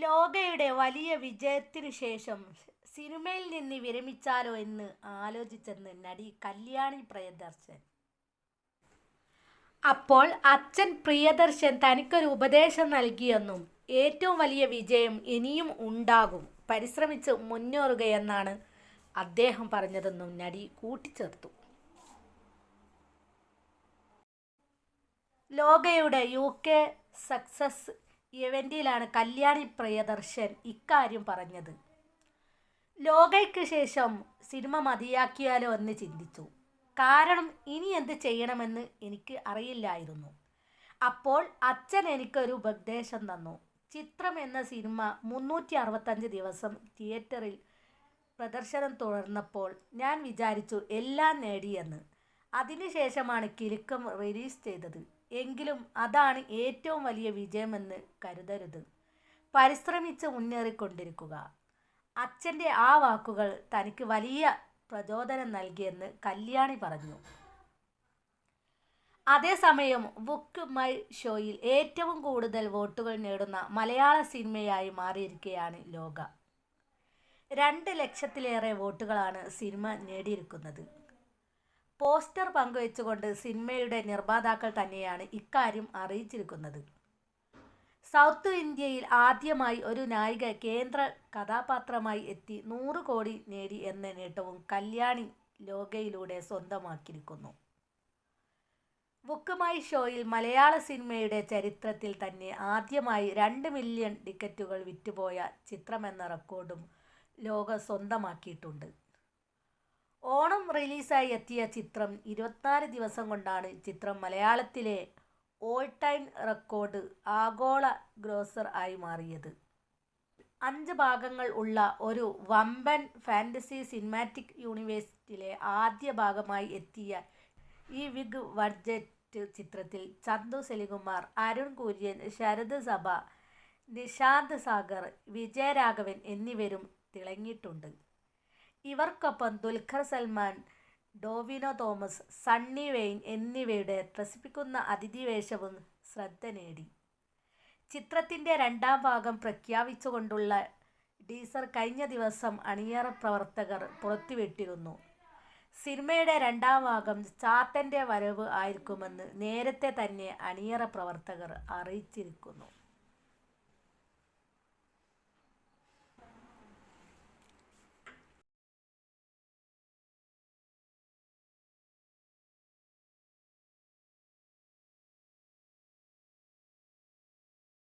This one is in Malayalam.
ലോകയുടെ വലിയ വിജയത്തിനു ശേഷം സിനിമയിൽ നിന്ന് വിരമിച്ചാലോ എന്ന് ആലോചിച്ചെന്ന് നടി കല്യാണി പ്രിയദർശൻ. അപ്പോൾ അച്ഛൻ പ്രിയദർശൻ തനിക്കൊരു ഉപദേശം നൽകിയെന്നും ഏറ്റവും വലിയ വിജയം ഇനിയും ഉണ്ടാകും, പരിശ്രമിച്ച് മുന്നേറുകയെന്നാണ് അദ്ദേഹം പറഞ്ഞതെന്നും നടി കൂട്ടിച്ചേർത്തു. ലോകയുടെ UK സക്സസ് ഇവന്റിലാണ് കല്യാണി പ്രിയദർശൻ ഇക്കാര്യം പറഞ്ഞത്. ലോകയ്ക്ക് ശേഷം സിനിമ മതിയാക്കിയാലോ എന്ന് ചിന്തിച്ചു. കാരണം ഇനി എന്ത് ചെയ്യണമെന്ന് എനിക്ക് അറിയില്ലായിരുന്നു. അപ്പോൾ അച്ഛൻ എനിക്കൊരു ഉപദേശം തന്നു. ചിത്രം എന്ന സിനിമ 365 ദിവസം തിയേറ്ററിൽ പ്രദർശനം തുടർന്നപ്പോൾ ഞാൻ വിചാരിച്ചു എല്ലാം നേടിയെന്ന്. അതിനുശേഷമാണ് കിലുക്കം റിലീസ് ചെയ്തത്. എങ്കിലും അതാണ് ഏറ്റവും വലിയ വിജയമെന്ന് കരുതരുത്. പരിശ്രമിച്ച് മുന്നേറിക്കൊണ്ടിരിക്കുക. അച്ഛൻ്റെ ആ വാക്കുകൾ തനിക്ക് വലിയ പ്രചോദനം നൽകിയെന്ന് കല്യാണി പറഞ്ഞു. അതേസമയം ബുക്ക് മൈ ഷോയിൽ ഏറ്റവും കൂടുതൽ വോട്ടുകൾ നേടുന്ന മലയാള സിനിമയായി മാറിയിരിക്കുകയാണ് ലോക. 2 ലക്ഷത്തിലേറെ വോട്ടുകളാണ് സിനിമ നേടിയിരിക്കുന്നത്. പോസ്റ്റർ പങ്കുവെച്ചുകൊണ്ട് സിനിമയുടെ നിർമ്മാതാക്കൾ തന്നെയാണ് ഇക്കാര്യം അറിയിച്ചിരിക്കുന്നത്. സൗത്ത് ഇന്ത്യയിൽ ആദ്യമായി ഒരു നായിക കേന്ദ്ര കഥാപാത്രമായി എത്തി 100 കോടി നേടി എന്ന നേട്ടവും കല്യാണി ലോകയിലൂടെ സ്വന്തമാക്കിയിരിക്കുന്നു. ബുക്ക് മൈ ഷോയിൽ മലയാള സിനിമയുടെ ചരിത്രത്തിൽ തന്നെ ആദ്യമായി 2 മില്യൺ ടിക്കറ്റുകൾ വിറ്റുപോയ ചിത്രമെന്ന റെക്കോർഡും ലോക സ്വന്തമാക്കിയിട്ടുണ്ട്. ഓണം റിലീസായി എത്തിയ ചിത്രം 24 ദിവസം കൊണ്ടാണ് ചിത്രം മലയാളത്തിലെ ഓൾ ടൈം റെക്കോർഡ് ആഗോള ഗ്രോസർ ആയി മാറിയത്. 5 ഭാഗങ്ങൾ ഉള്ള ഒരു വമ്പൻ ഫാന്റസി സിനിമാറ്റിക് യൂണിവേഴ്സിലെ ആദ്യ ഭാഗമായി എത്തിയ ഈ ബിഗ് ബഡ്ജറ്റ് ചിത്രത്തിൽ ചന്തു സെലികുമാർ, അരുൺ കുര്യൻ, ശരത് സഭ, നിശാന്ത് സാഗർ, വിജയരാഘവൻ എന്നിവരും തിളങ്ങിയിട്ടുണ്ട്. ഇവർക്കൊപ്പം ദുൽഖർ സൽമാൻ, ടൊവിനോ തോമസ്, സണ്ണി വെയിൻ എന്നിവയുടെ ത്രസിപ്പിക്കുന്ന അതിഥിവേഷവും ശ്രദ്ധ നേടി. ചിത്രത്തിൻ്റെ 2ാം ഭാഗം പ്രഖ്യാപിച്ചുകൊണ്ടുള്ള ടീസർ കഴിഞ്ഞ ദിവസം അണിയറ പ്രവർത്തകർ പുറത്തുവിട്ടിരുന്നു. സിനിമയുടെ 2ാം ഭാഗം ചാത്തൻ്റെ വരവ് ആയിരിക്കുമെന്ന് നേരത്തെ തന്നെ അണിയറ പ്രവർത്തകർ അറിയിച്ചിരിക്കുന്നു.